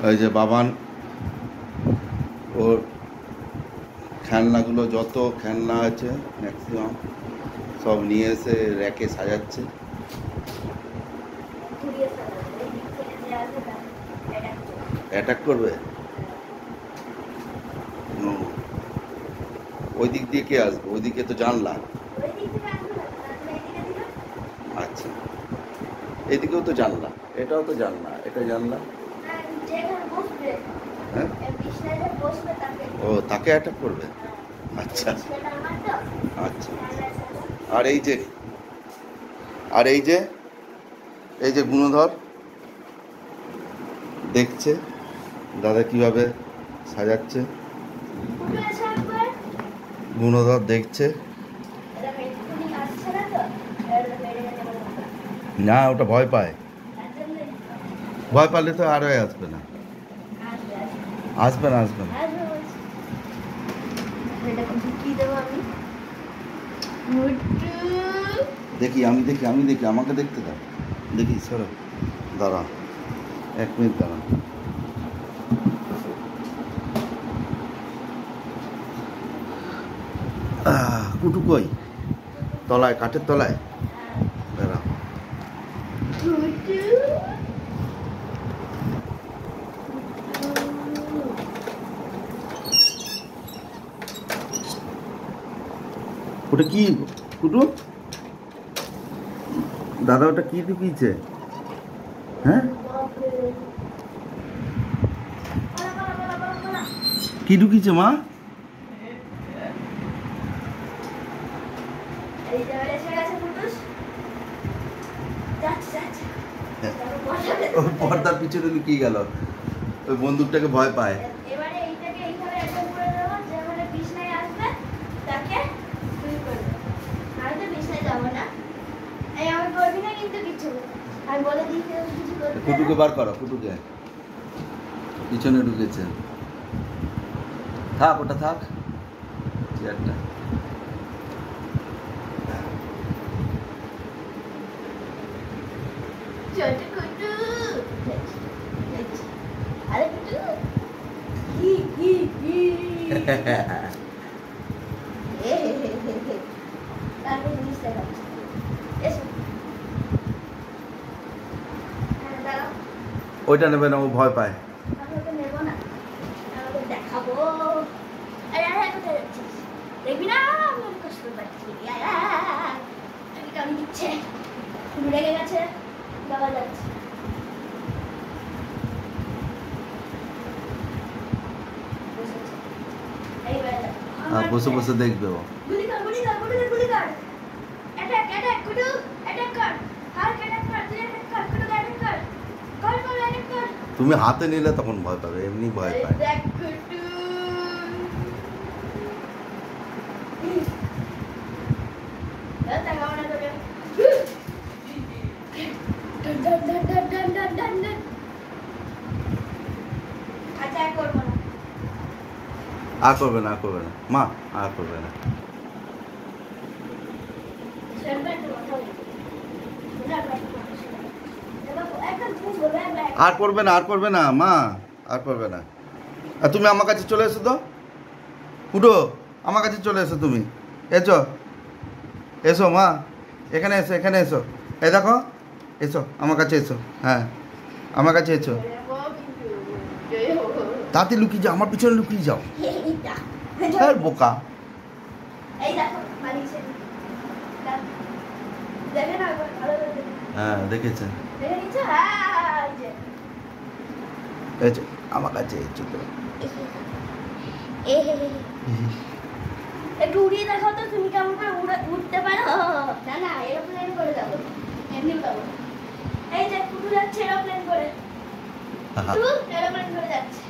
ওই যে বাবান ওর খেলনাগুলো যত খেলনা আছে ম্যাক্সিমাম সব নিয়ে এসে র্যাকে সাজাচ্ছে। অ্যাটাক করবে? ওই দিক দিয়ে কে আসবে? ওইদিকে তো জানলা। আচ্ছা, এদিকেও তো জানলা, এটাও তো জানলা, এটা জানলা। হ্যাঁ, ও তাকে অ্যাটাক করবে। আচ্ছা আচ্ছা। আর এই যে এই যে গুণধর দেখছে দাদা কিভাবে সাজাচ্ছে। গুণধর দেখছে না, ওটা ভয় পায়। ভয় পালে তো আর আসবে না, আসবে না, আসবে না। দেখি আমি দেখি আমাকে দেখতে দাও। দেখি সরো, দাঁড়া 1 মিনিট দাঁড়া। কুটু কই? তলায়, কাঠের তলায়। দাঁড়া। ওটা কি কুটু? দাদা ওটা কি ঢুকিয়েছে? হ্যাঁ, কি ঢুকিয়েছে মা? পর্দার পিছনে লুকিয়ে গেল, ওই বন্দুকটাকে ভয় পায়। কুটুকে বার করো, কুটুকে পিছনে ঢুকেছে। থাক, ওটা থাক চেয়ারটা। ওইটা নেবে না, ও ভয় পায়। বসে বসে দেখবে ও। তুমি হাতে নিলে তখন ভয় পাবে, এমনি ভয় পায়। আর করবে না, মা, আর করবে না। আর করবে না মা, আর করবে না। আর তুমি আমার কাছে চলে এসো তো কুটো, আমার কাছে চলে এসো। তুমি এসো মা, এখানে এসো। এই দেখো, এসো আমার কাছে এসো। হ্যাঁ, আমার কাছে এসো। তাতে লুকিয়ে যাও, আমার পিছনে লুকিয়ে যাও। বোকা। হ্যাঁ, দেখেছে। আমার কাছে একটু উড়িয়ে দেখাও তো, তুমি কেমন করে উঠতে পারো। না এরোপ্লেন করে যাবো, এমনি যাবো। এই যে কুটু যাচ্ছে এরোপ্লেন করে, এরোপ্লেন করে যাচ্ছে।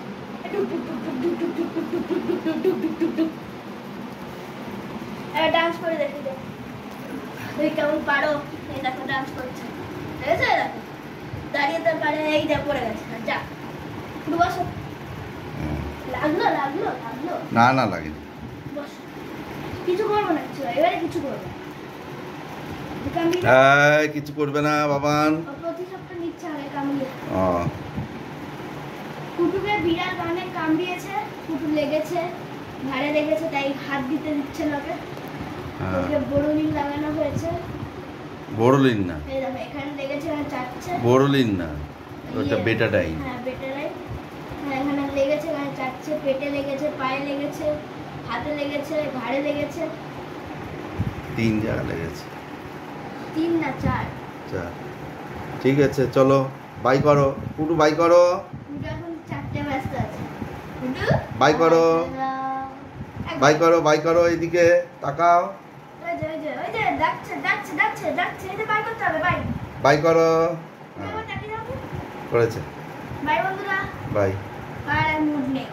ডান্স করে দেখি, তুমি কেমন পারো। এই দেখো ডান্স করছে, ঠিক আছে? দেখো দাঁড়িয়ে তো পারে। এই যা পড়ে গেছে, যা বসো। লাগলো? না লাগেনি। কিছু করবো না, এবারে কিছু করবো। কিছু করবে না বাবান। প্রতি সপ্তাহ নিচ্ছে আগে কামড়িয়ে। ও বিড়াল অনেক কামড়িয়েছে, ফুটু লেগেছে, ঘাড়ে লেগেছে, তাই হাত দিতে দিচ্ছে না ওকে। হ্যাঁ ওকে বোরোলিন লাগানো হয়েছে। বোরোলিন না, এই দেখো এখানে লেগেছে, এখানে চাটছে। বোরোলিন না, ওটা বেটাডাইন। হ্যাঁ বেটারাই। হ্যাঁ এখানে লেগেছে, এখানে চাটছে, পেটে লেগেছে, পায়ে লেগেছে, হাতে লেগেছে, ঘাড়ে লেগেছে। 3 জায়গা লেগেছে। 3 না 4। আচ্ছা ঠিক আছে, চলো বাই করো পুটু, বাই করো। ফুটু এখন 4টে ব্যস্ত আছে। ফুটু বাই করো, বাই করো, বাই করো, এইদিকে তাকাও, ওই যে ডাকছে ডাকছে ডাকছে ডাকছে, এই যে বাই করতে হবে, বাই। বাই করো। এবার ডাকি দাও। করেছে, বাই বন্ধুরা। বাই। আর মুড নেই।